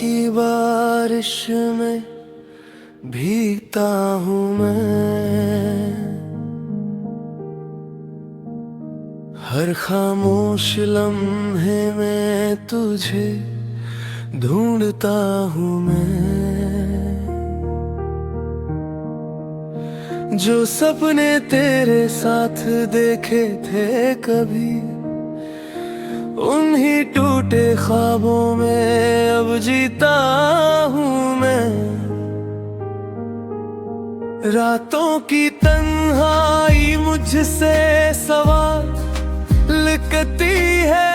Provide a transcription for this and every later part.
की बारिश में भीगता हूँ मैं, हर खामोश लम्हे में तुझे ढूंढता हूँ मैं। जो सपने तेरे साथ देखे थे कभी, उन्हीं टूटे ख्वाबों में अब जीता हूँ मैं। रातों की तन्हाई मुझसे सवाल लिखती है,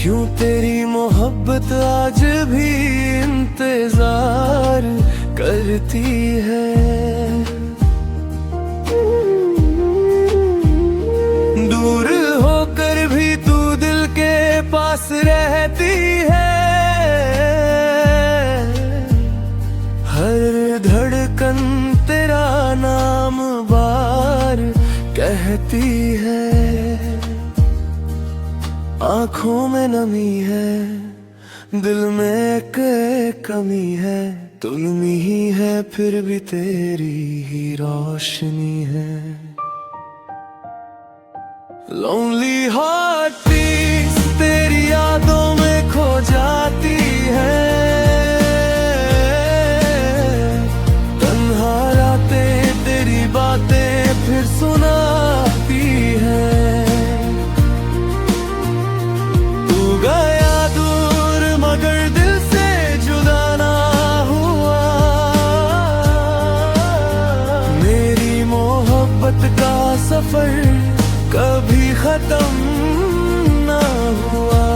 क्यों तेरी मोहब्बत आज भी इंतजार करती है। दूर होकर भी तू दिल के पास रहती है, हर धड़कन तेरा नाम बार कहती है। आँखों में नमी है, दिल में एक कमी है, तुलमी ही है फिर भी तेरी ही रोशनी है। लोनली हार्ट पीस तेरी यादों में खो जाती है, तन्हा रातें तेरी बातें फिर सुनाती है। तू गया दूर मगर दिल से जुदा ना हुआ, मेरी मोहब्बत का सफर कभी खत्म ना हुआ।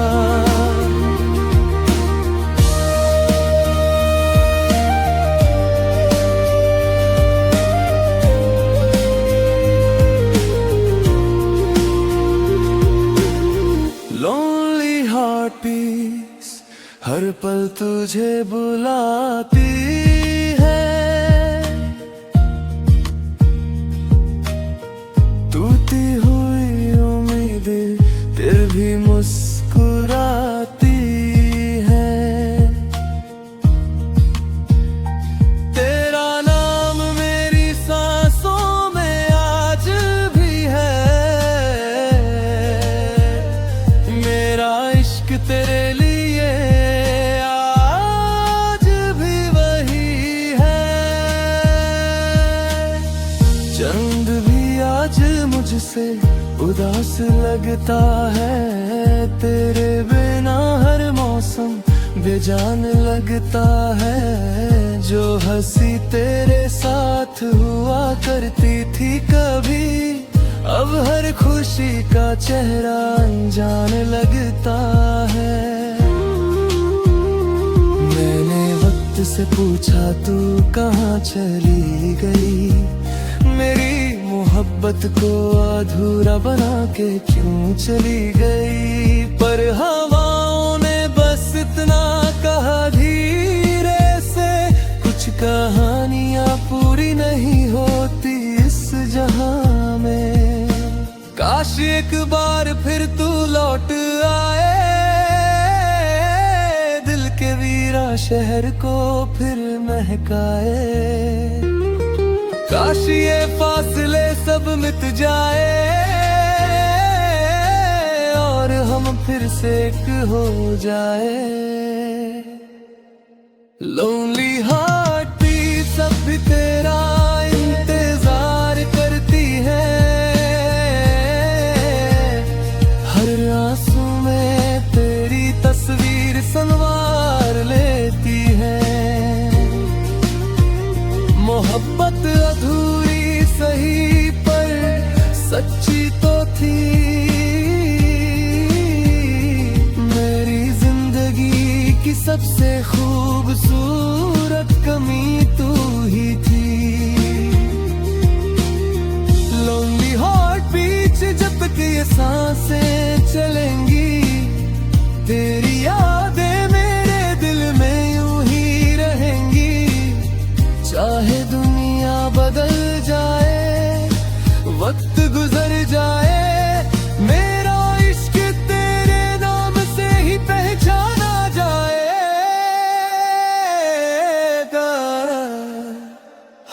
लोनली हार्ट पीस हर पल तुझे बुलाती है, टूटी हुई उम्मीदें फिर भी मुस्कुराती है। तेरा नाम मेरी सांसों में आज भी है, मेरा इश्क तेरे लिए आज भी वही है। चंद भी आज मुझसे उदास लगता है, तेरे बिना हर मौसम बेजान लगता है। जो हंसी तेरे साथ हुआ करती थी कभी, अब हर खुशी का चेहरा अनजान लगता है। मैंने वक्त से पूछा तू कहाँ चली गई, मेरी मोहब्बत को अधूरा बना के क्यों चली गई। पर हवाओं ने बस इतना कहा धीरे से, कुछ कहानियां पूरी नहीं होती इस जहां में। काश एक बार फिर तू लौट आए, दिल के वीरा शहर को फिर महकाए। काश ये फासले सब मिट जाए और हम फिर से एक हो जाए। लोनली हार्ट पीस अब भी तेरा इंतजार करती है, हर आंसू में तेरी तस्वीर संवार लेती है। मोहब्बत अधूरी सही पर सच्ची तो थी, मेरी जिंदगी की सबसे खूबसूरत कमी तू ही थी। लोनली हार्ट बीच जब तक ये सांसें चलेंगी, तेरी यादें मेरे दिल में यूं ही रहेंगी। चाहे दुनिया बदल जाए, वक्त गुजर जाए, मेरा इश्क तेरे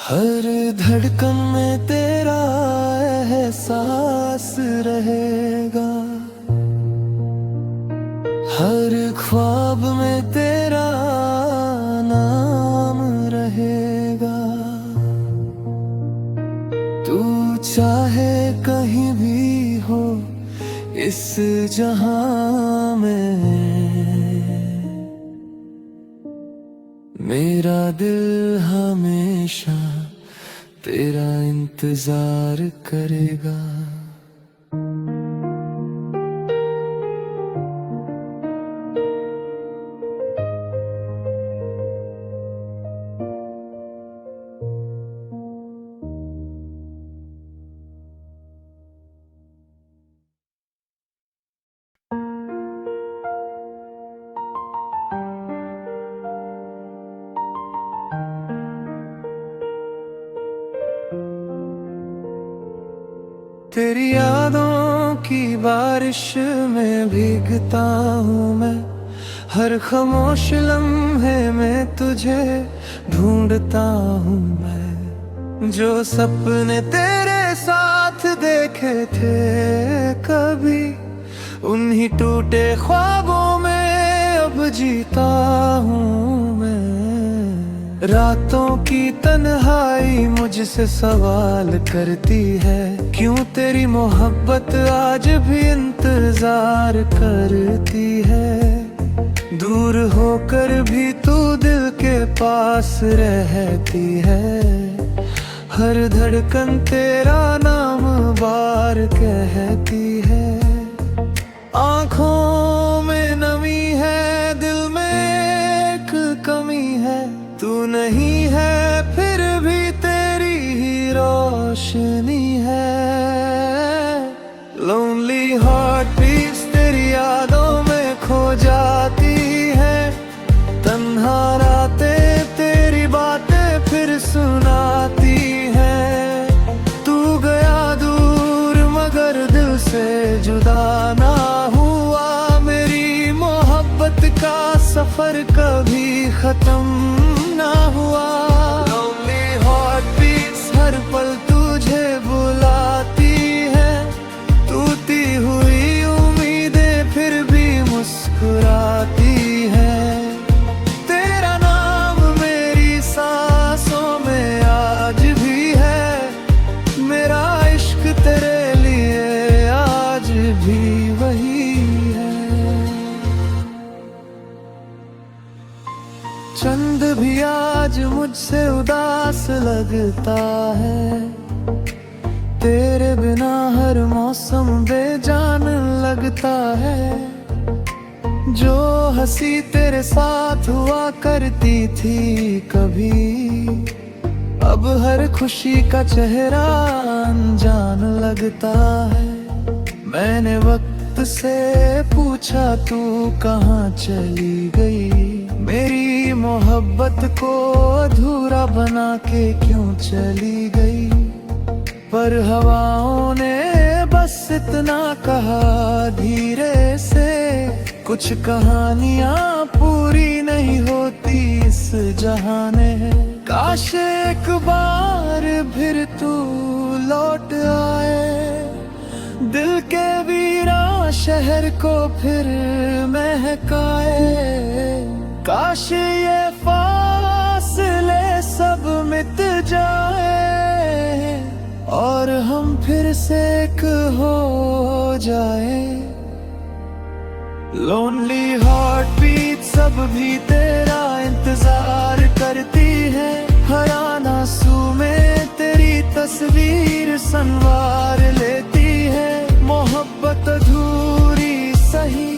हर धड़कन में तेरा एहसास रहेगा, हर ख्वाब में तेरा नाम रहेगा। तू चाहे कहीं भी हो इस जहां में, मेरा दिल हमेशा तेरा इंतजार करेगा। तेरी यादों की बारिश में भीगता हूँ मैं, हर खामोश लम्हे में तुझे ढूंढता हूँ मैं। जो सपने तेरे साथ देखे थे कभी, उन्हीं टूटे ख्वाबों में अब जीता हूँ मैं। रातों की तन्हाई मुझसे सवाल करती है, क्यों तेरी मोहब्बत आज भी इंतजार करती है। दूर होकर भी तू दिल के पास रहती है, हर धड़कन तेरा नाम बार कहती है। आँखों में नमी है, दिल में एक कमी है, तू नहीं है फिर भी तेरी ही रोशनी है। लोनली हार्ट बीट्स तेरी यादों में खो जाती है, तन्हा रातें तेरी बातें फिर सुनाती है। तू गया दूर मगर दिल से जुदा ना हुआ, मेरी मोहब्बत का सफर कभी खत्म ना हुआ। Lonely heartbeats हर पल तुझे बुलाती है, टूटी हुई उम्मीदें फिर भी मुस्कुराती है। तेरा नाम मेरी सांसों में आज भी है, मेरा इश्क तेरे लिए आज भी वही है। चंद भी आज मुझसे उदास लगता है, तेरे बिना हर मौसम बेजान लगता है। जो हंसी तेरे साथ हुआ करती थी कभी, अब हर खुशी का चेहरा अनजान लगता है। मैंने वक्त से पूछा तू कहाँ चली गई, मेरी मोहब्बत को अधूरा बना के क्यों चली गई। पर हवाओं ने बस इतना कहा धीरे से, कुछ कहानियां पूरी नहीं होती इस जहाने। काश एक बार फिर तू लौट आए, दिल के वीरा शहर को फिर महकाए। काश ये फासले सब मिट जाए और हम फिर से एक हो जाए। लोनली हार्ट बीट सब भी तेरा इंतजार करती है, हर आंसू में तेरी तस्वीर संवार लेती है। मोहब्बत अधूरी सही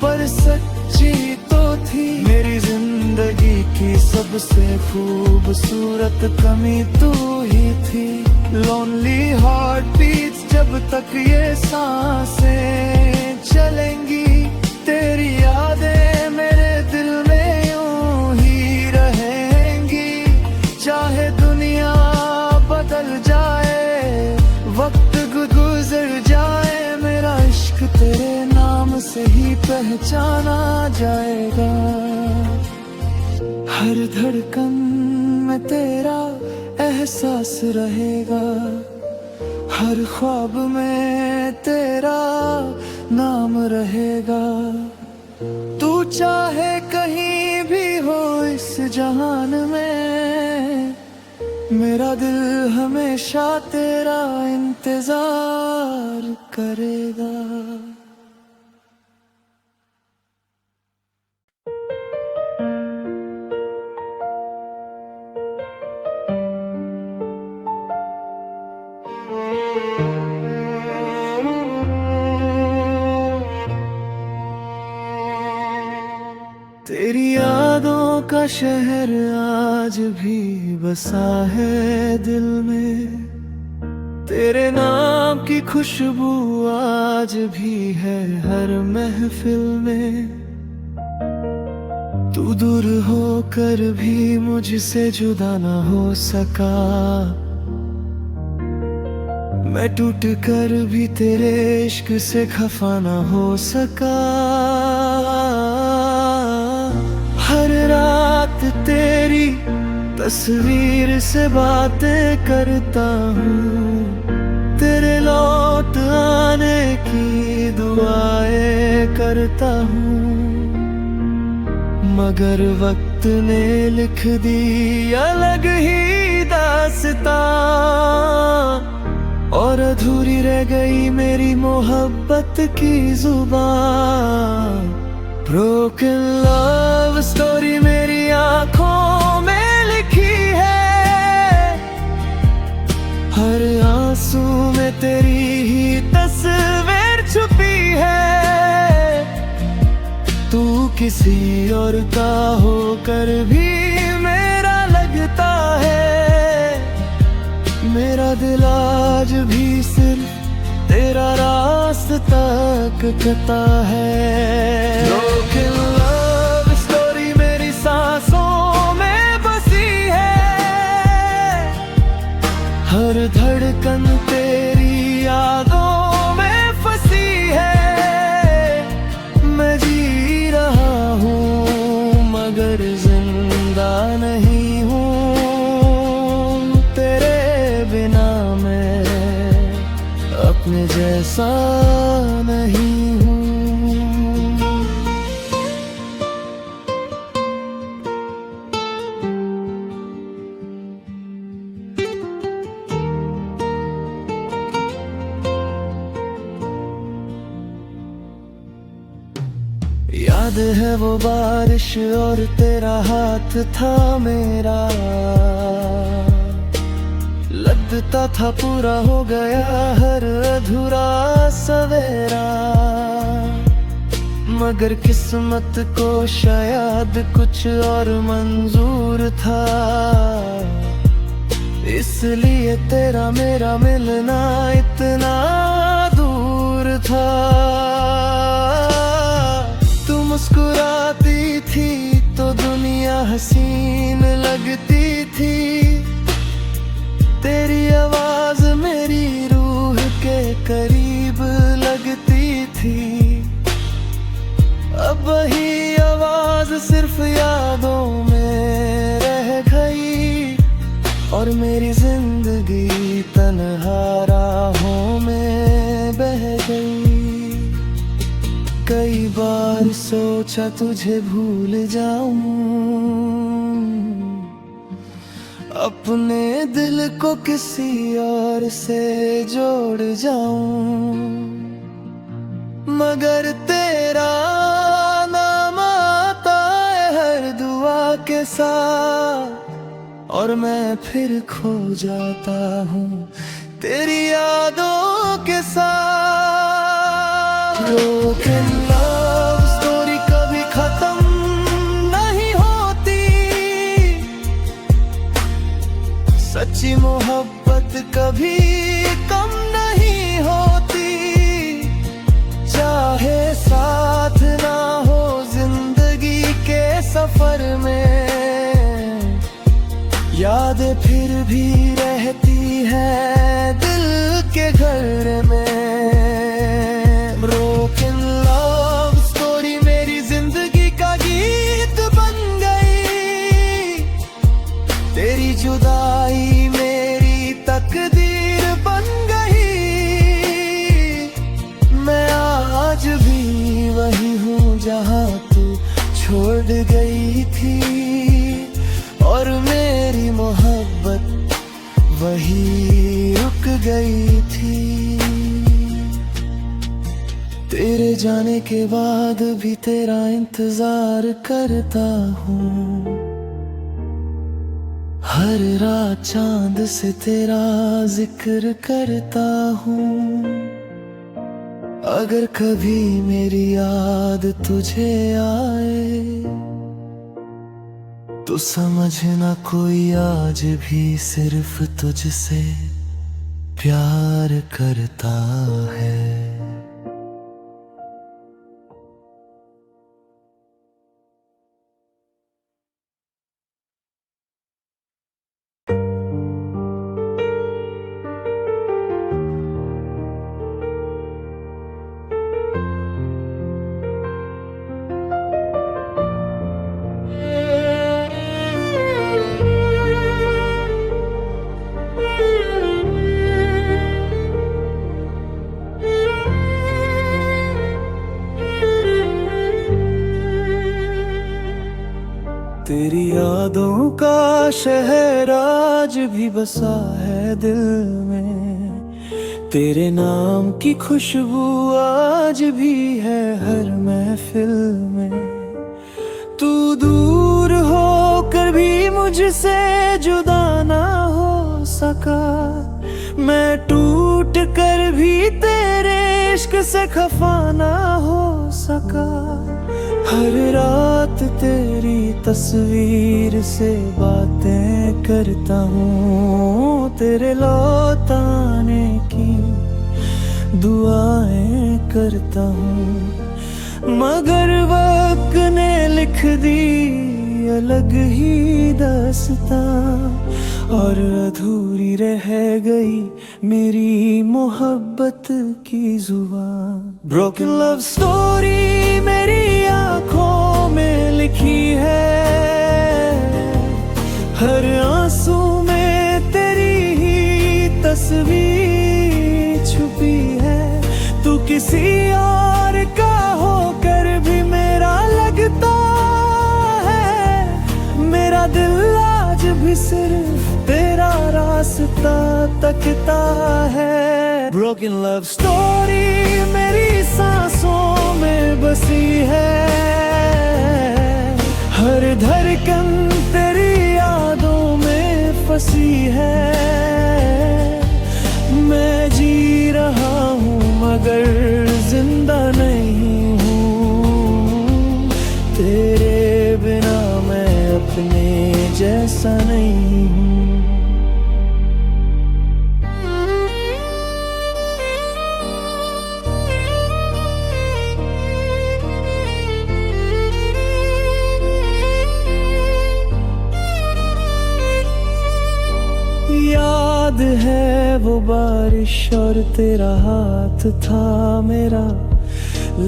पर सच्ची तो थी, मेरी जिंदगी की सबसे खूबसूरत कमी तू ही थी। लोनली हार्ट बीट्स जब तक ये सांसें चलेंगी, तेरी यादें मेरे दिल में यूं ही रहेंगी। चाहे दुनिया बदल जाए, वक्त गुजर जाए, मेरा इश्क तेरे नाम से ही पहचाना जाएगा। हर धड़कन में तेरा एहसास रहेगा। हर ख्वाब में तेरा नाम रहेगा। तू चाहे कहीं भी हो इस जहान में, मेरा दिल हमेशा तेरा इंतजार करेगा। तेरी यादों का शहर आज भी बसा है दिल में। तेरे नाम की खुशबू आज भी है हर महफिल में। तू दूर होकर भी मुझसे जुदा ना हो सका। मैं टूट कर भी तेरे इश्क से खफा ना हो सका। हर रात तेरी तस्वीर से बातें करता हूँ। तेरे लौट आने की दुआएं करता हूँ। मगर वक्त ने लिख दी अलग ही दास्तां, और अधूरी रह गई मेरी मोहब्बत की जुबान। ब्रोकन लव स्टोरी मेरी आंखों में लिखी है। हर आंसू में तेरी ही तस्वीर छुपी है। तू किसी और का होकर भी मेरा लगता है। मेरा दिल आज भी सिर्फ तेरा रास्ता तकता है। ब्रोकन लव स्टोरी मेरी सांसों में बसी है। हर धड़कन तेरी यादों में फंसी है। मैं जी रहा हूँ मगर जिंदा नहीं हूँ। तेरे बिना मैं अपने जैसा नहीं हूँ। याद है वो बारिश और तेरा हाथ था मेरा। लगता था पूरा हो गया हर अधूरा सवेरा। मगर किस्मत को शायद कुछ और मंजूर था। इसलिए तेरा मेरा मिलना इतना दूर था। तू मुस्कुराती थी तो दुनिया हसीन लगती थी। तेरी आवाज मेरी रूह के करीब लगती थी। अब वही आवाज सिर्फ यादों में रह गई। और मेरी जिंदगी तन्हा राहों में बह गई। कई बार सोचा तुझे भूल जाऊं, अपने दिल को किसी और से जोड़ जाऊं। मगर तेरा नाम आता है हर दुआ के साथ। और मैं फिर खो जाता हूँ तेरी यादों के साथ। ब्रोकन लव स्टोरी कभी खत्म नहीं होती। सच्ची मोहब्बत कभी कम नहीं होती। चाहे साथ ना हो जिंदगी के सफर में, यादें फिर भी रहती है दिल के घर में। ब्रोकन लव स्टोरी मेरी जिंदगी का गीत बन गई। तेरी जुदाई वही रुक गई थी। तेरे जाने के बाद भी तेरा इंतजार करता हूँ। हर रात चांद से तेरा जिक्र करता हूँ। अगर कभी मेरी याद तुझे आए तो समझना कोई आज भी सिर्फ तुझसे प्यार करता है। तेरी यादों का शहर आज भी बसा है दिल में। तेरे नाम की खुशबू आज भी है हर महफिल में। तू दूर होकर भी मुझसे जुदा ना हो सका। मैं टूट कर भी तेरे इश्क से खफा ना हो सका। हर रात तेरी तस्वीर से बातें करता हूँ। तेरे लौट आने की दुआएं करता हूँ। मगर वक्त ने लिख दी अलग ही दास्तां, और अधूरी रह गई मेरी मोहब्बत की जुबान। ब्रोकन लव स्टोरी मेरी आंखों में लिखी है। हर आंसू में तेरी ही तस्वीर छुपी है। तू किसी और का होकर भी मेरा लगता है। मेरा दिल आज भी सिर्फ तेरा रास्ता तकता है। ब्रोकन लव स्टोरी मेरी सांसों में बसी है। हर धड़कन तेरी यादों में फंसी है। मैं जी रहा हूँ मगर जिंदा नहीं हूँ। तेरे बिना मैं अपने जैसा नहीं हूँ। याद है वो बारिश और तेरा हाथ था मेरा।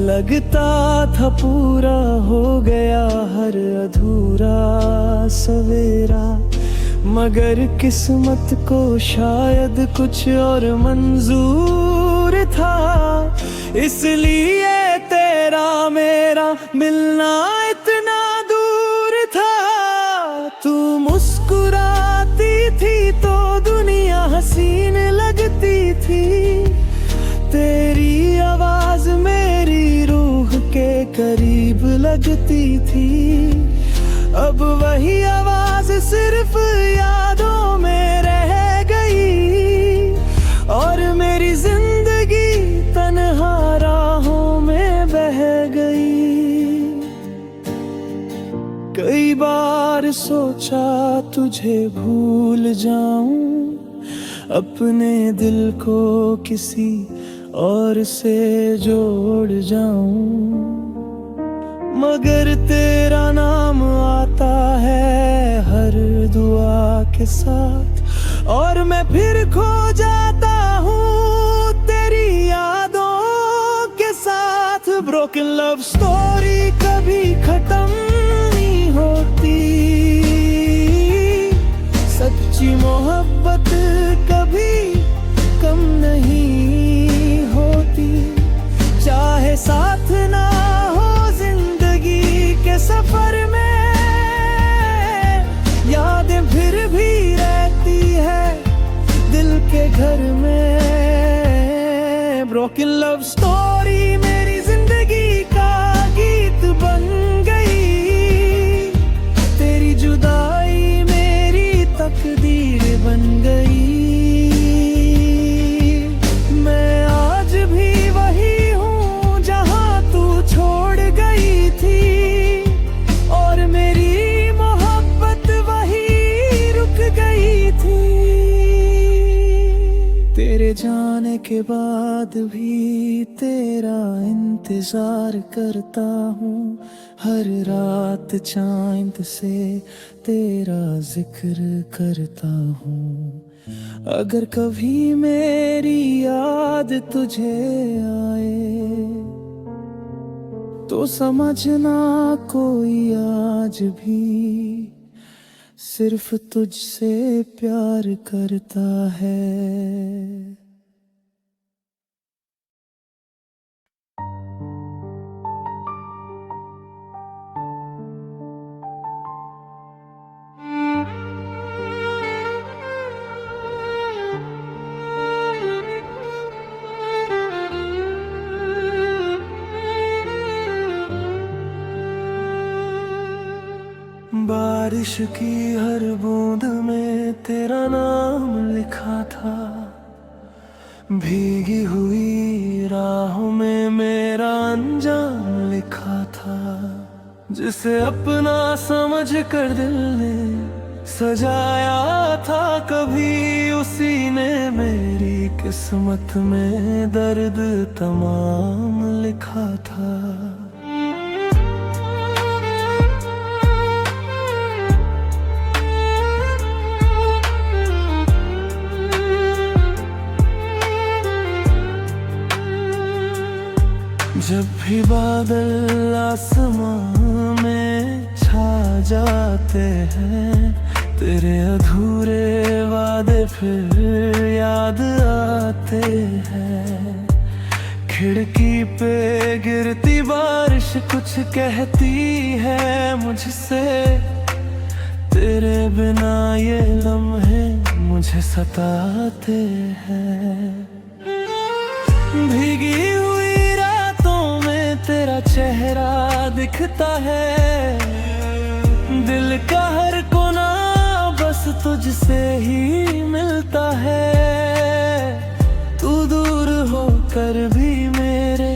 लगता था पूरा हो गया हर अधूरा सवेरा। मगर किस्मत को शायद कुछ और मंजूर था। इसलिए तेरा मेरा मिलना इतना दूर था। तू मुस्कुराती थी तो दुनिया हसीन लगती थी। तेरी आवाज मेरी रूह के करीब लगती थी। अब वही आवाज सिर्फ यादों में रह गई। और मेरी जिंदगी तन्हा राहों में बह गई। कई बार सोचा तुझे भूल जाऊं। अपने दिल को किसी और से जोड़ जाऊं। मगर तेरा नाम आता है हर दुआ के साथ। और मैं फिर खो जाता हूँ तेरी यादों के साथ। ब्रोकन लव स्टोरी कभी खत्म नहीं होती। सच्ची मोहब्बत कभी कम नहीं होती। चाहे साथ ना हो जिंदगी के सफर में, यादें फिर भी रहती है ब्रोकन लव स्टोरी मेरी जिंदगी का गीत बन गई, तेरी जुदाई मेरी तकदीर बन गई। मैं आज भी वही हूँ जहाँ तू छोड़ गई थी, और मेरी मोहब्बत वही रुक गई थी। तेरे जाने के बाद भी तेरा इंतजार करता हूँ, हर रात चांद से तेरा जिक्र करता हूँ। अगर कभी मेरी याद तुझे आए तो समझना कोई आज भी सिर्फ तुझसे प्यार करता है। बारिश की हर बूंद में तेरा नाम लिखा था, भीगी हुई राहों में मेरा अंजाम लिखा था। जिसे अपना समझ कर दिल ने सजाया था, कभी उसी ने मेरी किस्मत में दर्द तमाम लिखा था। जब भी बादल आसमां में छा जाते हैं, तेरे अधूरे वादे फिर याद आते हैं। खिड़की पे गिरती बारिश कुछ कहती है मुझसे, तेरे बिना ये लम्हे मुझे सताते हैं। भीगी हुई तेरा चेहरा दिखता है, दिल का हर कोना बस तुझसे ही मिलता है। तू दूर होकर भी मेरे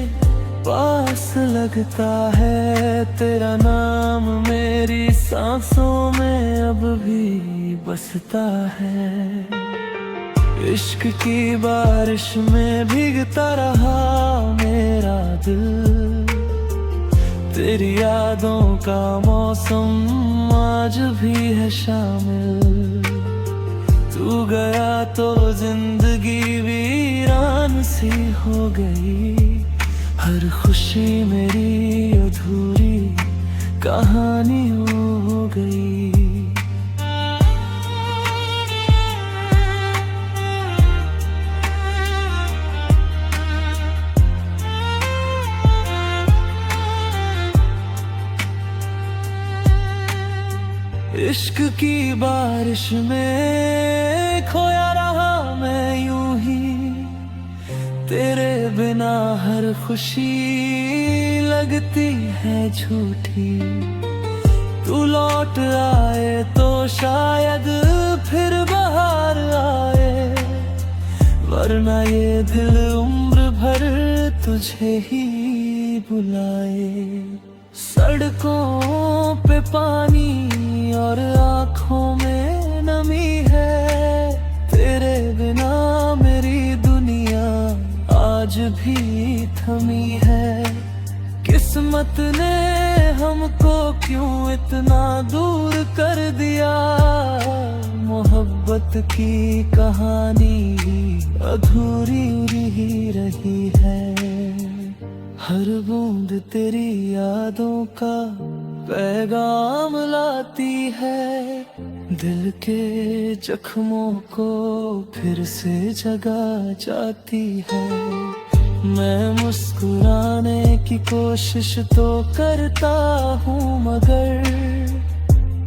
पास लगता है, तेरा नाम मेरी सांसों में अब भी बसता है। इश्क की बारिश में भीगता रहा मेरा दिल, तेरी यादों का मौसम आज भी है शामिल। तू गया तो जिंदगी वीरान सी हो गई, हर खुशी मेरी अधूरी कहानी हो गई। इश्क की बारिश में खोया रहा मैं यूं ही, तेरे बिना हर खुशी लगती है झूठी। तू लौट आए तो शायद फिर बाहर आए, वरना ये दिल उम्र भर तुझे ही बुलाए। सड़कों पे पानी और आँखों में नमी है, तेरे बिना मेरी दुनिया आज भी थमी है। किस्मत ने हमको क्यों इतना दूर कर दिया, मोहब्बत की कहानी अधूरी ही रही है। हर बूंद तेरी यादों का पैगाम लाती है, दिल के जख्मों को फिर से जगा जाती है। मैं मुस्कुराने की कोशिश तो करता हूँ, मगर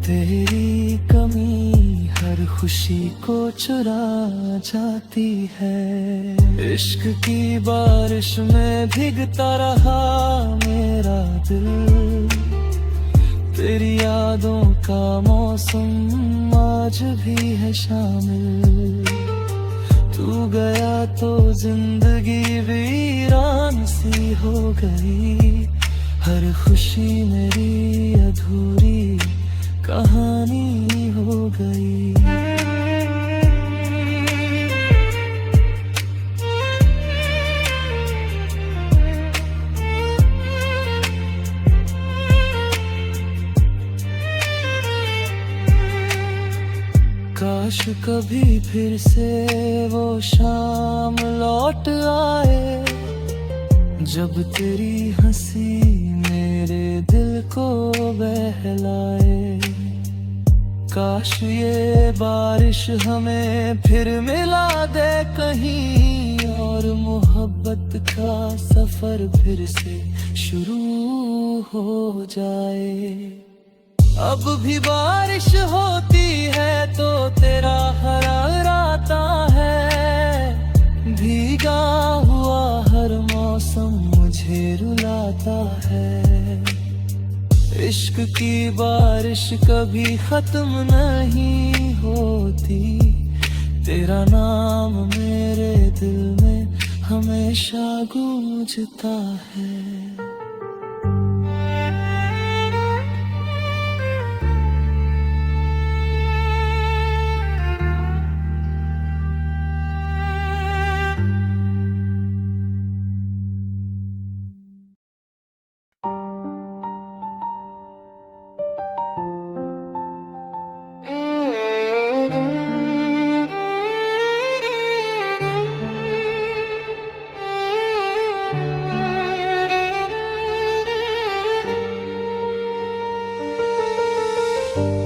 तेरी कमी हर खुशी को चुरा जाती है। इश्क की बारिश में भीगता रहा मेरा दिल, तेरी यादों का मौसम आज भी है शामिल। तू गया तो जिंदगी वीरान सी हो गई, हर खुशी मेरी अधूरी कहानी हो गई। काश कभी फिर से वो शाम लौट आए, जब तेरी हंसी मेरे दिल को बहलाए। काश ये बारिश हमें फिर मिला दे कहीं, और मोहब्बत का सफर फिर से शुरू हो जाए। अब भी बारिश होती है तो तेरा हरार आता है, भीगा हुआ हर मौसम मुझे रुलाता है। इश्क की बारिश कभी खत्म नहीं होती, तेरा नाम मेरे दिल में हमेशा गूंजता है।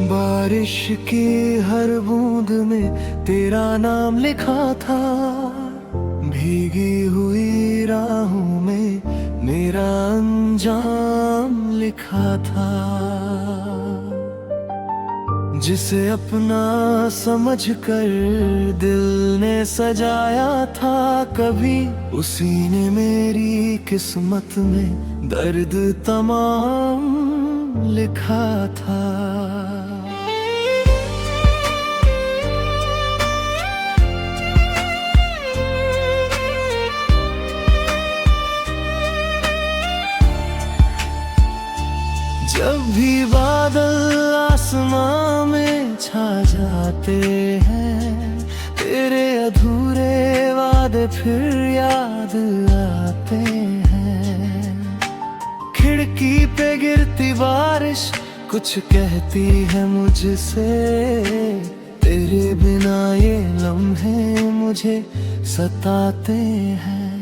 बारिश की हर बूंद में तेरा नाम लिखा था, भीगी हुई राहों में मेरा अंजाम लिखा था। जिसे अपना समझकर दिल ने सजाया था, कभी उसी ने मेरी किस्मत में दर्द तमाम लिखा था। जब भी बादल आसमां में छा जाते हैं, तेरे अधूरे वादे फिर याद आते हैं। खिड़की पे गिरती बारिश कुछ कहती है मुझसे, तेरे बिना ये लम्हे मुझे सताते हैं।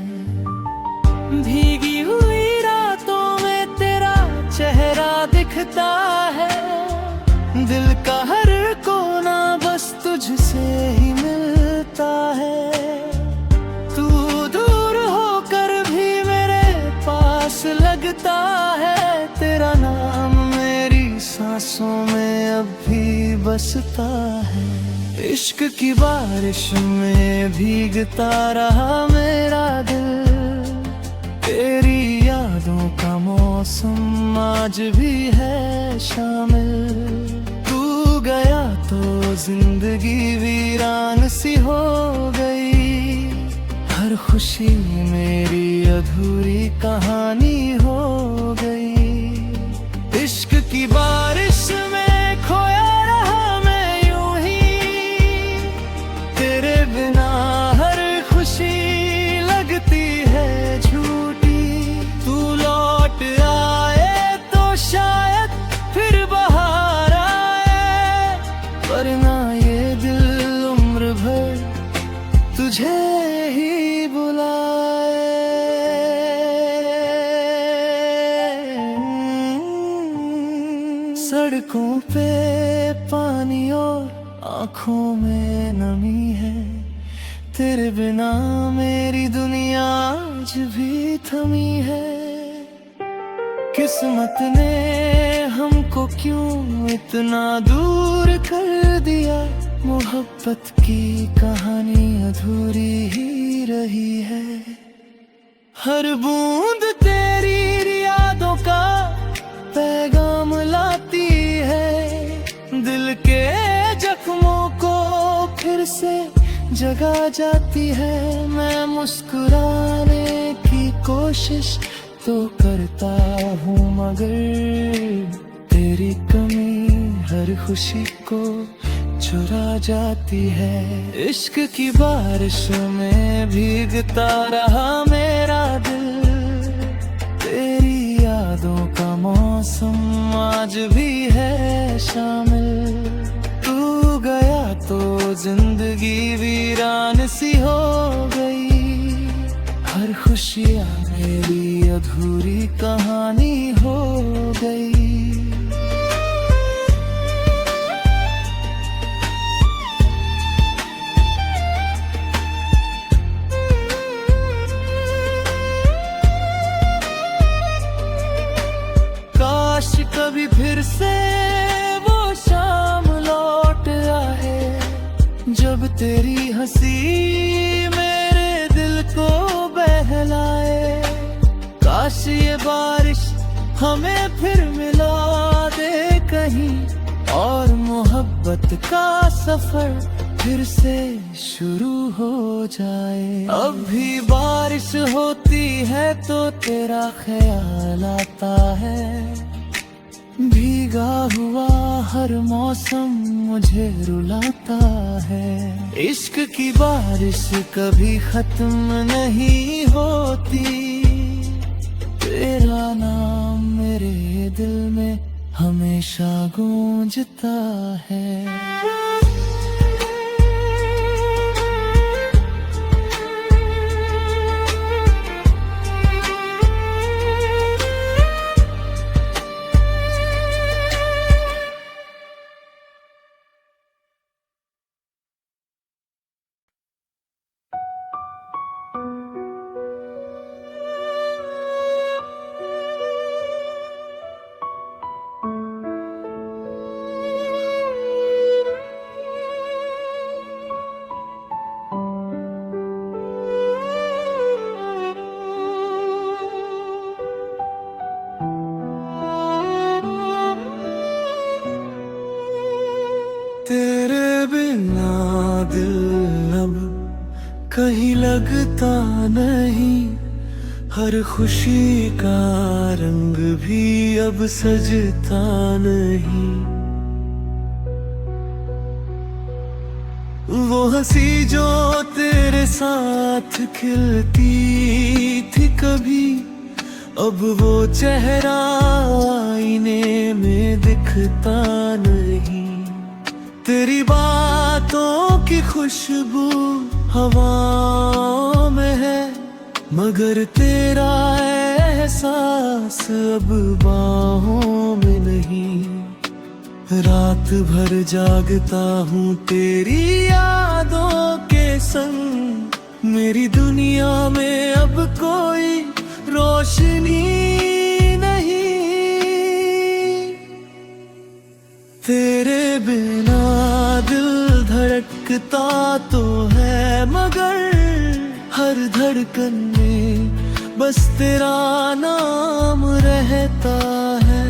भीगी हुई रातों में तेरा चेहरा दिखता है, दिल का हर कोना बस तुझसे ही मिलता है। तू दूर होकर भी मेरे पास लगता है, तेरा नाम मेरी सांसों में अब भी बसता है। इश्क की बारिश में भीगता रहा मेरा दिल, तेरी यादों का मौसम आज भी है शामिल। तू गया तो जिंदगी वीरान सी हो गई, हर खुशी मेरी अधूरी कहानी हो गई। इश्क की बारिश में खोया रहा मैं यूं ही, तेरे बिना हर खुशी लगती है झूठी। तू लौट आए तो शायद फिर बहार आए, वरना ये दिल उम्र भर तुझे ही बुलाए। सड़कों पे पानी और आँखों में नमी है, तेरे बिना मेरी दुनिया आज भी थमी है। किस्मत ने हमको क्यों इतना दूर कर दिया, मोहब्बत की कहानी अधूरी ही रही है। हर बूंद तेरी यादों का पैगाम लाती है, दिल के जख्मों को फिर से जगा जाती है। मैं मुस्कुराने की कोशिश तो करता हूँ, मगर तेरी कमी हर खुशी को चुरा जाती है। इश्क की बारिश में भीगता रहा मेरा दिल, तेरी यादों का मौसम आज भी है शामिल। तू गया तो जिंदगी वीरान सी हो गई, हर खुशियाँ मेरी अधूरी कहानी हो गई। काश कभी फिर से वो शाम लौट आए, जब तेरी हंसी मेरे दिल को बहलाए। काश ये बारिश हमें फिर मिला दे कहीं, और मोहब्बत का सफर फिर से शुरू हो जाए। अब भी बारिश होती है तो तेरा ख्याल आता है, भीगा हुआ हर मौसम मुझे रुलाता है। इश्क की बारिश कभी खत्म नहीं होती, तेरा नाम मेरे दिल में हमेशा गूंजता है। तेरे बिना दिल अब कहीं लगता नहीं, हर खुशी का रंग भी अब सजता नहीं। वो हंसी जो तेरे साथ खिलती थी कभी, अब वो चेहरा आईने में दिखता नहीं। तेरी बातों की खुशबू हवाओं में है, मगर तेरा एहसास अब बाहों में नहीं। रात भर जागता हूँ तेरी यादों के संग, मेरी दुनिया में अब कोई रोशनी नहीं। तेरे बिना दिल धड़कता तो है, मगर हर धड़कन में बस तेरा नाम रहता है।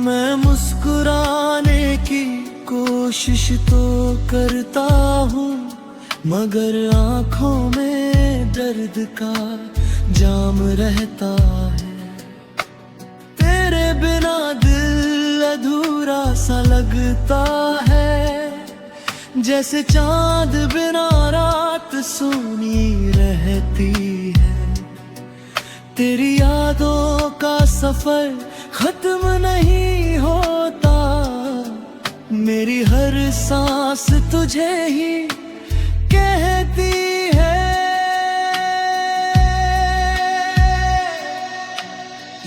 मैं मुस्कुराने की कोशिश तो करता हूँ, मगर आँखों में दर्द का जाम रहता है। तेरे बिना दिल अधूरा सा लगता है, जैसे चांद बिना रात सूनी रहती है। तेरी यादों का सफर खत्म नहीं होता, मेरी हर सांस तुझे ही कहती है।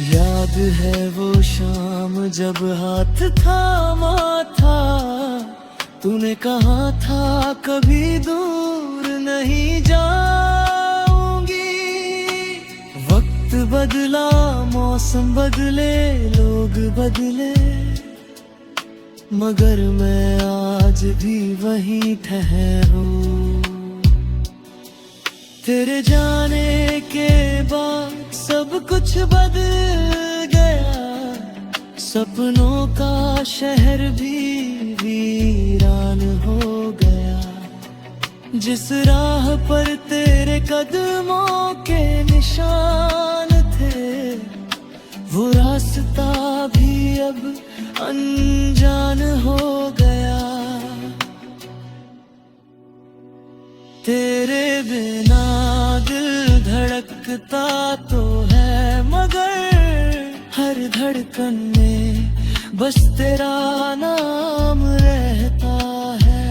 याद है वो शाम जब हाथ थामा था, तूने कहा था कभी दूर नहीं जाऊंगी। वक्त बदला, मौसम बदले, लोग बदले, मगर मैं आज भी वहीं ठहरूं। तेरे जाने के बाद सब कुछ बदल गया, सपनों का शहर भी वीरान हो गया। जिस राह पर तेरे कदमों के निशान थे, वो रास्ता भी अब अनजान हो गया। तेरे बिना दिल धड़कता तो है, मगर हर धड़कन में बस तेरा नाम रहता है।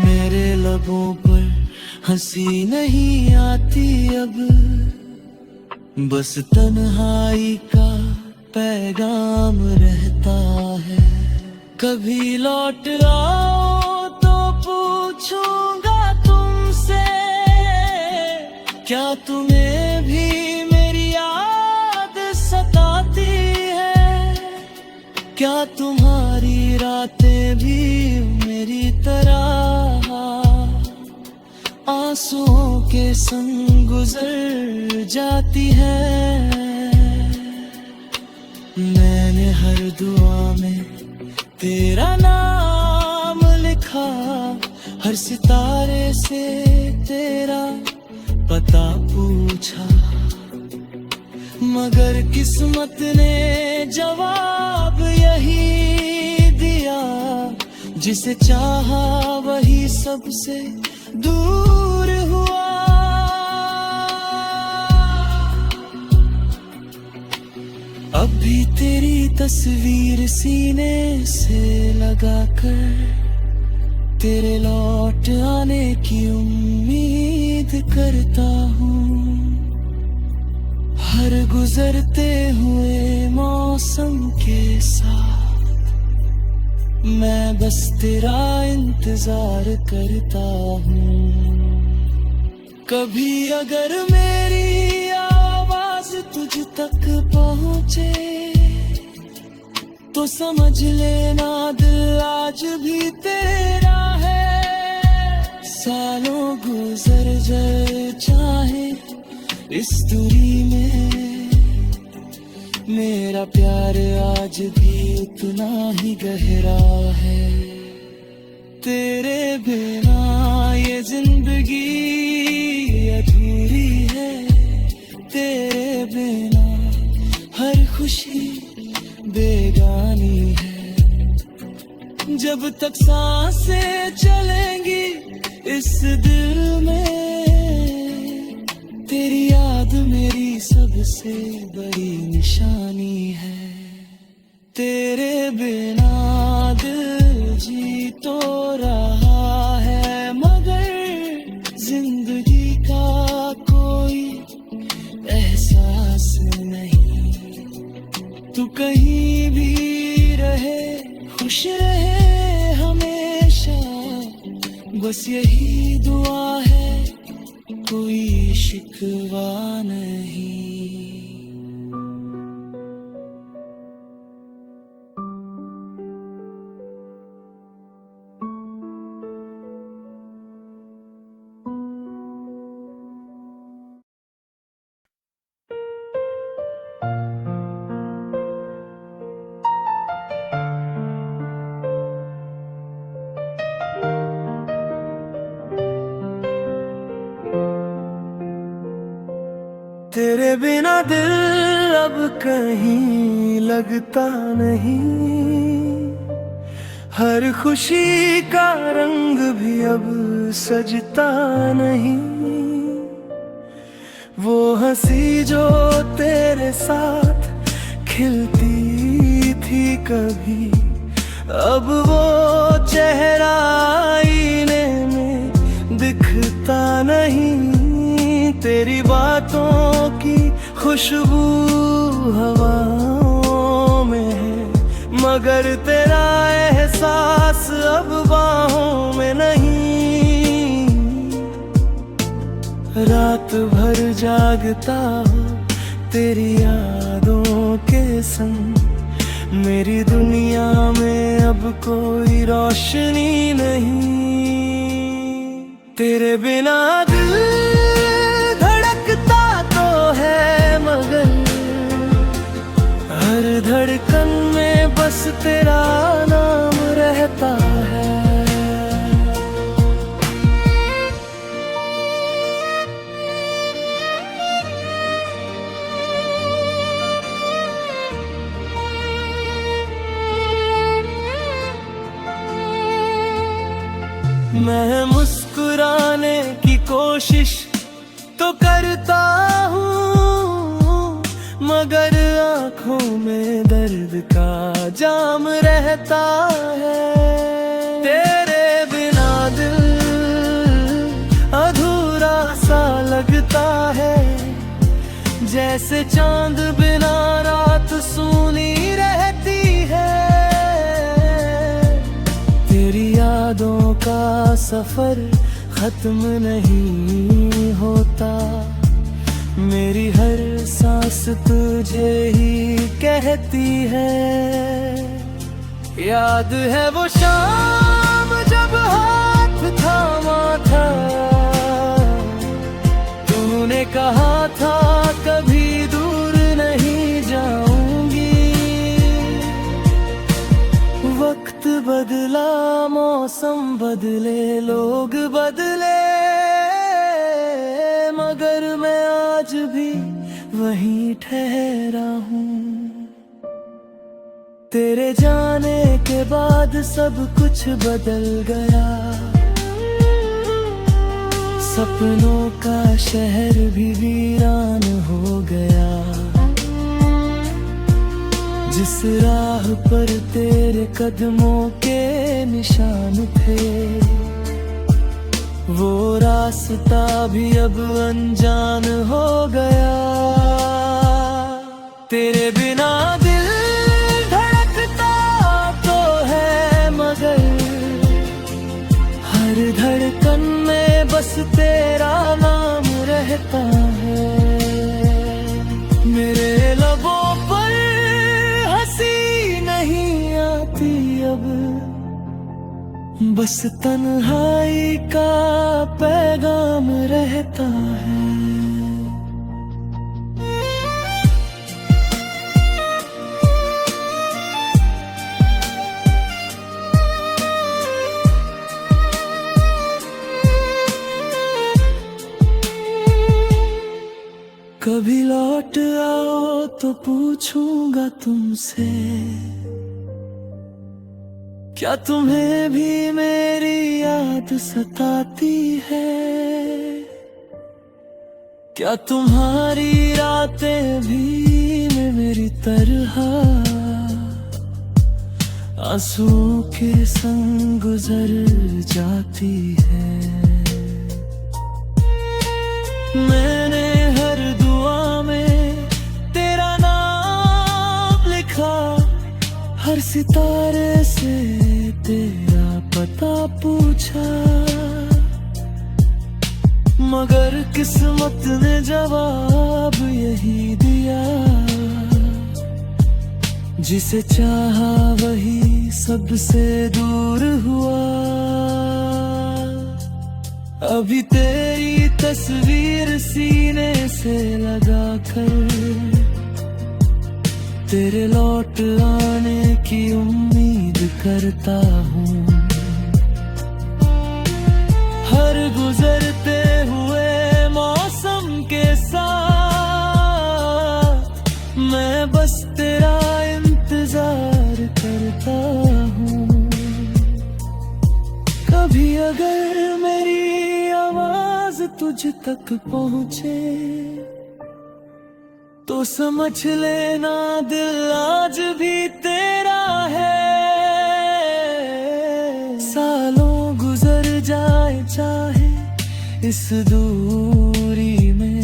मेरे लबों पर हंसी नहीं आती अब, बस तन्हाई का पैगाम रहता है। कभी लौट आओ तो पूछूंगा तुमसे, क्या तुम्हें भी मेरी याद सताती है? क्या तुम्हारी रातें भी मेरी तरह आंसुओं के संग गुजर जाती है? मैंने हर दुआ में तेरा नाम लिखा, हर सितारे से तेरा पता पूछा, मगर किस्मत ने जवाब यही दिया, जिसे चाहा वही सबसे दूर हुआ। अब भी तेरी तस्वीर सीने से लगाकर तेरे लौट आने की उम्मीद करता हूँ। हर गुजरते हुए मौसम के साथ मैं बस तेरा इंतजार करता हूँ। कभी अगर मेरी आवाज तुझ तक पहुँचे तो समझ लेना दिल आज भी तेरा है। सालों गुजर जाए चाहे इस दूरी में, मेरा प्यार आज भी उतना ही गहरा है। तेरे बिना ये जिंदगी अधूरी है, तेरे बिना हर खुशी बेगानी है। जब तक सांसें चलेंगी इस दिल में, तेरी याद मेरी सबसे बड़ी निशानी है। तेरे बिना दिल जी तो रहा है, मगर जिंदगी का कोई एहसास नहीं। तू कहीं भी रहे, खुश रहे हमेशा, बस यही दुआ है, कोई शिकवा नहीं। तेरे बिना दिल अब कहीं लगता नहीं, हर खुशी का रंग भी अब सजता नहीं। वो हंसी जो तेरे साथ खिलती थी कभी, अब वो चेहरा आईने रुकता नहीं, तेरी बातों की खुशबू हवाओं में है, मगर तेरा एहसास अब बाहों में नहीं। रात भर जागता हो तेरी यादों के संग, मेरी दुनिया में अब कोई रोशनी नहीं। तेरे बिना दिल धड़कता तो है, मगर हर धड़कन में बस तेरा नाम रहता है। मैं मुस्कुराने की कोशिश तो करता हूँ, मगर आँखों में दर्द का जाम रहता है। तेरे बिना दिल अधूरा सा लगता है, जैसे चांद बिना रात सूनी रहती है। तेरी यादों का सफर खत्म नहीं होता, मेरी हर सांस तुझे ही कहती है। याद है वो शाम जब हाथ थामा था, तूने कहा था कभी दूर नहीं जाऊंगी। वक्त बदला, मौसम बदले, लोग बदले, मगर मैं आज भी वहीं ठहरा हूँ। तेरे जाने के बाद सब कुछ बदल गया, सपनों का शहर भी वीरान हो गया। जिस राह पर तेरे कदमों के निशान थे, वो रास्ता भी अब अनजान हो गया। तेरे बिना दिल धड़कता तो है, मगर हर धड़कन में बस तेरा नाम रहता है। मेरे लबों पर नहीं आती अब, बस तन्हाई का पैगाम रहता है। कभी लौट आओ तो पूछूंगा तुमसे, क्या तुम्हें भी मेरी याद सताती है? क्या तुम्हारी रातें भी मेरी तरह आंसू के संग गुजर जाती है? मैंने हर दुआ में तेरा नाम लिखा, हर सितारे से तेरा पता पूछा, मगर किस्मत ने जवाब यही दिया, जिसे चाहा वही सबसे दूर हुआ। अभी तेरी तस्वीर सीने से लगा कर तेरे लौट आने की उम्मीद करता हूँ। हर गुजरते हुए मौसम के साथ मैं बस तेरा इंतजार करता हूँ। कभी अगर मेरी आवाज तुझ तक पहुँचे तो समझ लेना दिल आज भी तेरा है। सालों गुजर जाए चाहे इस दूरी में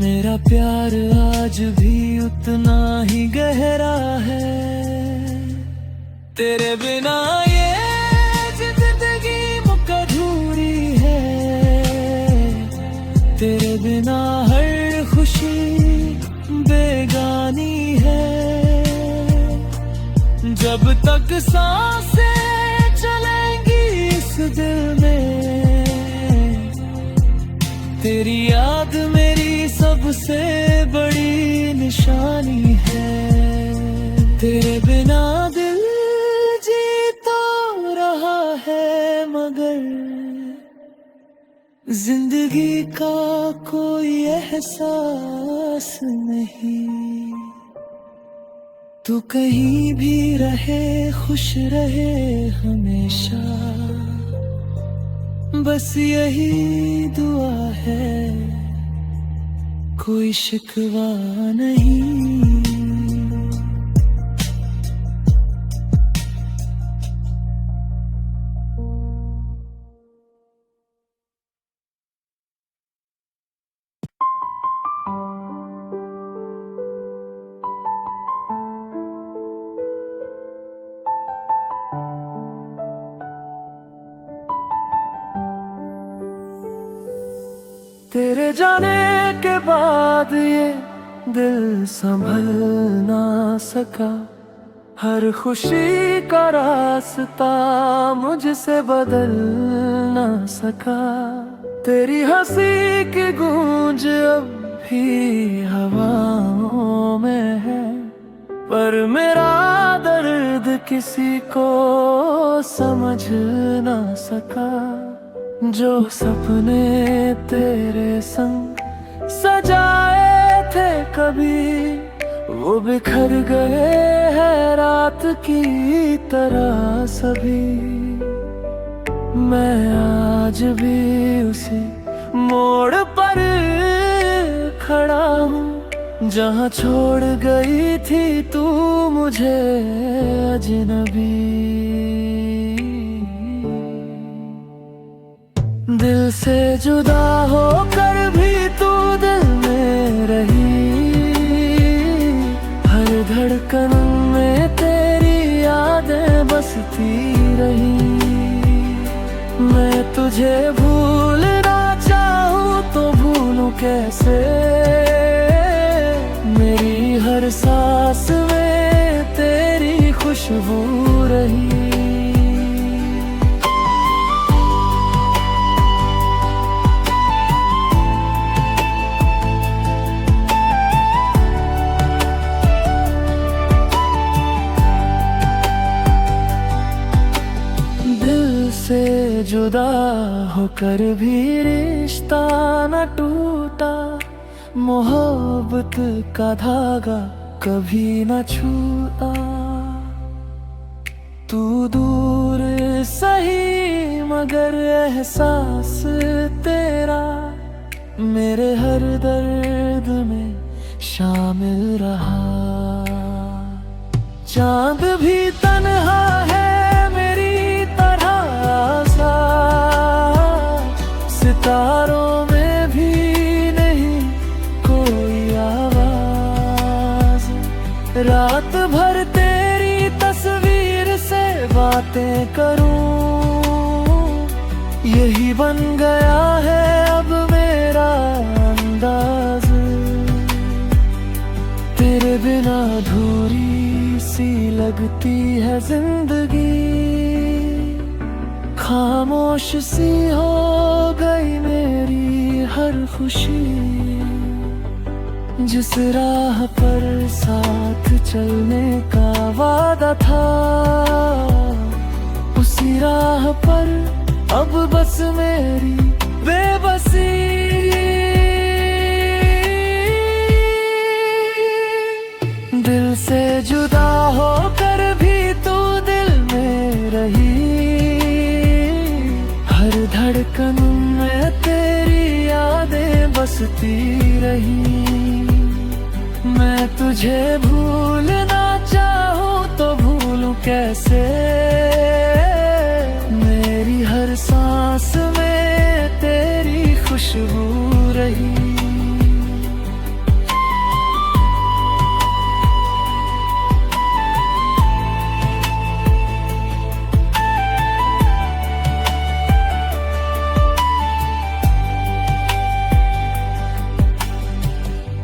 मेरा प्यार आज भी उतना ही गहरा है। तेरे बिना ये जिंदगी मुकद्दूरी है, तेरे बिना हर खुशी बेगानी है। जब तक सांसें चलेंगी इस दिल में, तेरी याद मेरी सबसे बड़ी निशानी है। तेरे बिना दिल जी तो रहा है मगर जिंदगी का कोई एहसास नहीं। तू कहीं भी रहे खुश रहे हमेशा, बस यही दुआ है, कोई शिकवा नहीं। तेरे जाने के बाद ये दिल संभल ना सका, हर खुशी का रास्ता मुझसे बदल ना सका। तेरी हंसी की गूंज अब भी हवाओं में है, पर मेरा दर्द किसी को समझ ना सका। जो सपने तेरे संग सजाए थे कभी, वो बिखर गए हैं रात की तरह सभी। मैं आज भी उसी मोड़ पर खड़ा हूँ जहाँ छोड़ गई थी तू मुझे अजनबी। दिल से जुदा होकर भी तू दिल में रही, हर धड़कन में तेरी यादें बसती रही। मैं तुझे भूलना चाहूँ तो भूलूं कैसे, मेरी हर सांस में तेरी खुशबू रही। से जुदा होकर भी रिश्ता न टूटा, मोहब्बत का धागा कभी न छूटा। तू दूर सही मगर एहसास तेरा मेरे हर दर्द में शामिल रहा। चांद भी तन्हा है सितारों में भी नहीं कोई आवाज। रात भर तेरी तस्वीर से बातें करूं, यही बन गया है अब मेरा अंदाज। तेरे बिना अधूरी सी लगती है जिंदगी, खामोश सी हो गई मेरी हर खुशी। जिस राह पर साथ चलने का वादा था, उसी राह पर अब बस मेरी बेबसी। दिल से जुदा होकर भी तू दिल में रही, धड़कन में तेरी यादें बसती रही। मैं तुझे भूलना चाहूँ तो भूलूं कैसे, मेरी हर सांस में तेरी खुशबू रही।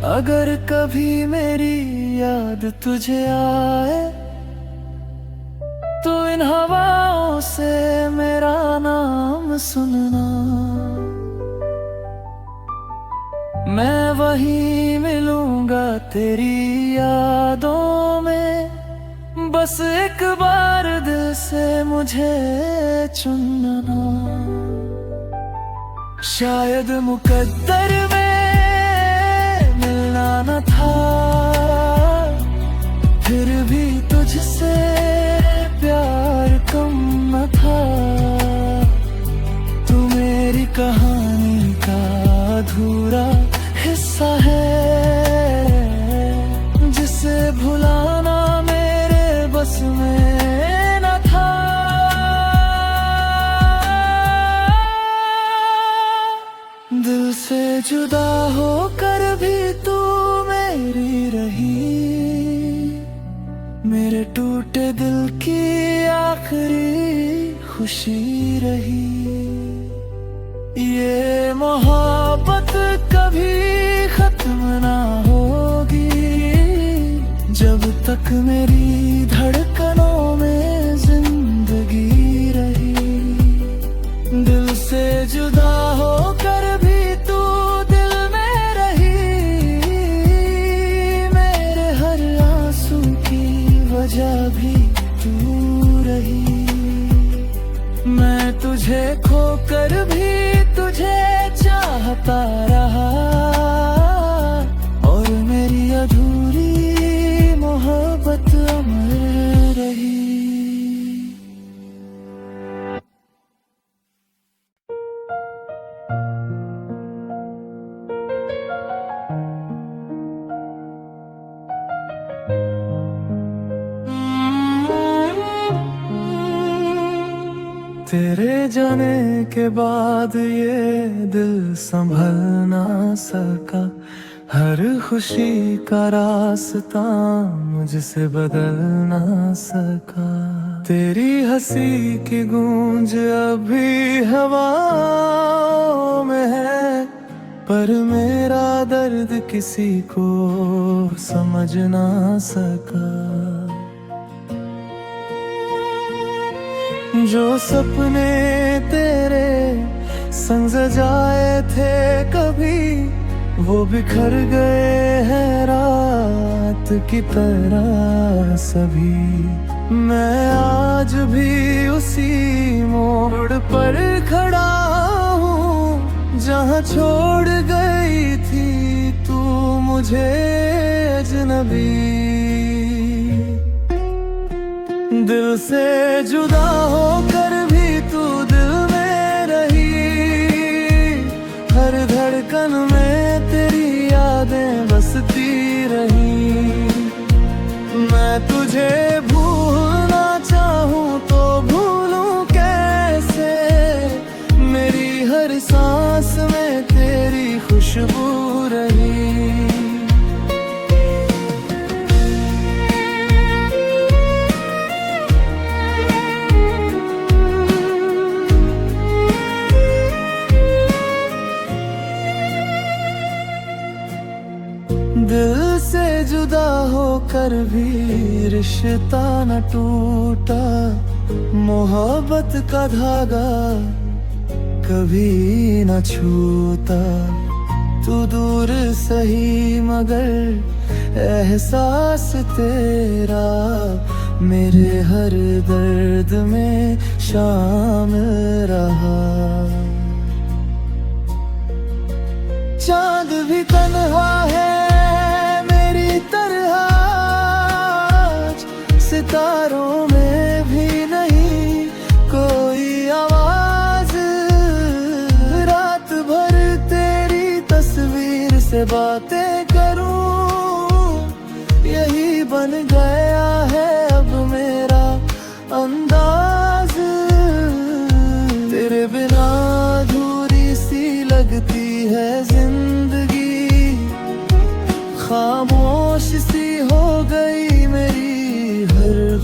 अगर कभी मेरी याद तुझे आए तो इन हवाओं से मेरा नाम सुनना। मैं वहीं मिलूंगा तेरी यादों में, बस एक बार दिल से मुझे चुनना। शायद मुकद्दर में मिलना न था, फिर भी तुझसे प्यार कम न था। तू मेरी कहानी का अधूरा हिस्सा है, जिसे भुलाना मेरे बस में न था। दिल से जुदा होकर भी तू मेरी रही, मेरे टूटे दिल की आखिरी खुशी रही। ये मोहब्बत कभी खत्म ना होगी, जब तक मेरी धड़कनों में जिंदगी रही। दिल से जुदा होकर भी तू दिल में रही, मेरे हर आंसू की वजह भी तू रही। मैं तुझे खोकर भी तुझे चाहता रहा, और मेरी अधूरी मोहब्बत अमर रही। तेरे जाने के बाद ये दिल संभल ना सका, हर खुशी का रास्ता मुझसे बदल ना सका। तेरी हंसी की गूंज अभी हवाओं में है, पर मेरा दर्द किसी को समझ ना सका। जो सपने तेरे संग सजाए थे कभी, वो बिखर गए हैं रात की तरह सभी। मैं आज भी उसी मोड़ पर खड़ा हूँ, जहाँ छोड़ गई थी तू मुझे अजनबी। दिल से जुदा होकर भी तू दिल में रही, हर धड़कन में तेरी यादें बसती रही। मैं तुझे भूलना चाहूँ तो भूलूं कैसे, मेरी हर सांस में तेरी खुशबू रही। दिल से जुदा होकर भी रिश्ता न टूटा, मोहब्बत का धागा कभी न छूटा। तू दूर सही मगर एहसास तेरा मेरे हर दर्द में शामिल रहा। चांद भी तन्हा है सितारों में भी नहीं कोई आवाज, रात भर तेरी तस्वीर से बातें करूं, यही बन गया है अब मेरा अंदाज। तेरे बिना अधूरी सी लगती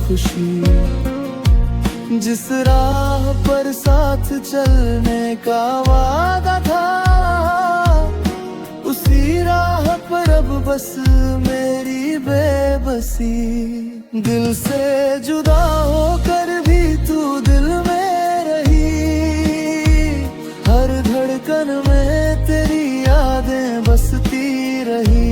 खुशी। जिस राह पर साथ चलने का वादा था, उसी राह पर अब बस मेरी बेबसी। दिल से जुदा होकर भी तू दिल में रही, हर धड़कन में तेरी यादें बसती रही।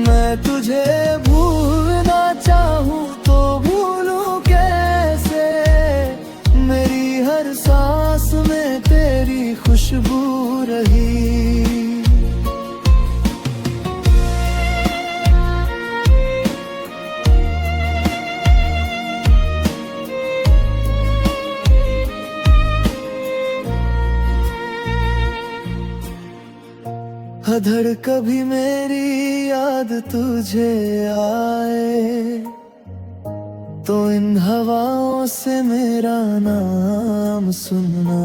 मैं तुझे भूलना चाहूँ तो भूलूं कैसे, मेरी हर सांस में तेरी खुशबू रही। अधड़ कभी मेरी याद तुझे आए, तो इन हवाओं से मेरा नाम सुनना।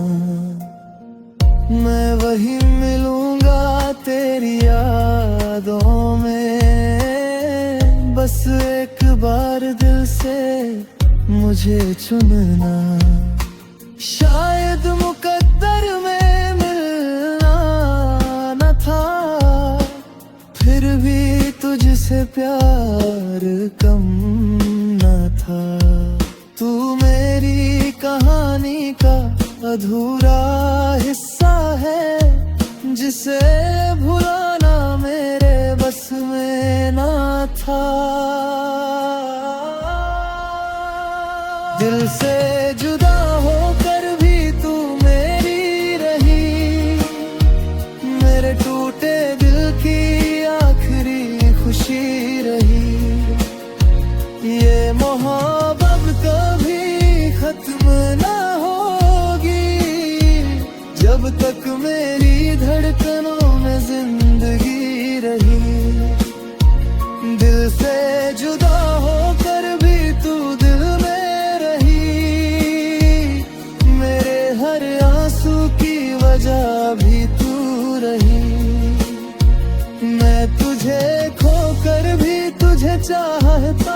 मैं वही मिलूंगा तेरी यादों में, बस एक बार दिल से मुझे चुनना। शायद मुकद्दर में फिर भी तुझसे प्यार कम न था। तू मेरी कहानी का अधूरा हिस्सा है, जिसे भुलाना मेरे बस में ना था। दिल से जुदा होकर भी तू मेरी रही, मेरे टूटे दिल की खुशी रही। ये मोहब्बत कभी खत्म ना होगी, जब तक मेरी धड़कनों में जिंदगी रही। दिल से जुदा होकर भी तू दिल में रही, मेरे हर आंसू की वजह भी तू रही। मैं तुझे खोकर भी तुझे चाहता